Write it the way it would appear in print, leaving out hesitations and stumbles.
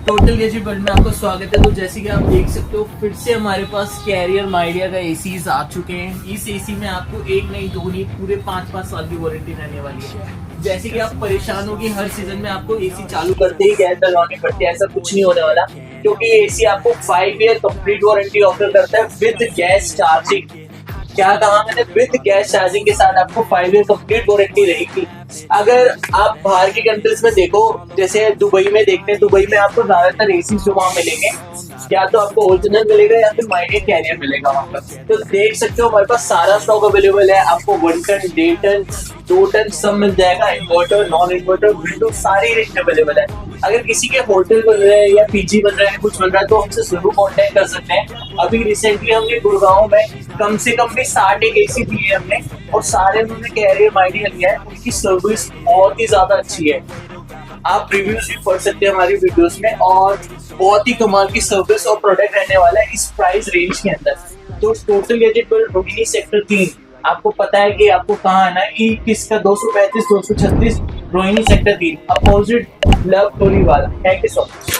Total gadget world में आपका स्वागत है। तो जैसे कि आप देख सकते हो फिर से हमारे पास कैरियर माइडिया का एसीज आ चुके हैं। इस एसी में आपको एक नहीं दो नहीं पूरे 5-5 साल की वारंटी रहने वाली है। जैसे कि आप परेशान हो कि हर सीजन में आपको एसी चालू करते ही गैस डलवानी पड़ती है, ऐसा कुछ नहीं होने वाला, क्योंकि एसी आपको 5 ईयर कंप्लीट वारंटी ऑफर करता है विद गैस चार्जिंग। क्या कहा मैंने, विद गैस चार्जिंग के साथ आपको 5 ईयर कंप्लीट वारंटी रहेगी। अगर आप बाहर की कंट्रीज में देखो, जैसे दुबई में देखते हैं, दुबई में आपको ज्यादातर एसी जो वहां मिलेंगे या तो आपको ओरिजिनल मिलेगा या फिर माइडिया कैरियर मिलेगा वहां पर। तो देख सकते हो हमारे पास सारा स्टॉक अवेलेबल है। आपको 1 टन 1.5 टन 2 टन सब मिल जाएगा। इन्वर्टर नॉन इन्वर्टर विंडो सारी रेंज अवेलेबल है। अगर किसी के होटल बन रहे हैं या पीजी बन रहा है, कुछ बन रहा है, तो हमसे जरूर कॉन्टेक्ट कर सकते हैं। अभी रिसेंटली हमने गुड़गांव में कम से कम भी 60 एक एसी दिए हमने, और सारे उन्होंने कैरियर माइडिया लिया है। उनकी सर्विस बहुत ही ज्यादा अच्छी है। आप रिव्यूज भी पढ़ सकते हैं हमारी वीडियोस में, और बहुत ही कमाल की सर्विस और प्रोडक्ट रहने वाला है इस प्राइस रेंज के अंदर। तो total gadget world Rohini sector 3, आपको पता है कि आपको कहाँ आना है। E21 का 235 236 रोहिणी सेक्टर 3 अपोजिट लव टोली वाला। Thank you so much.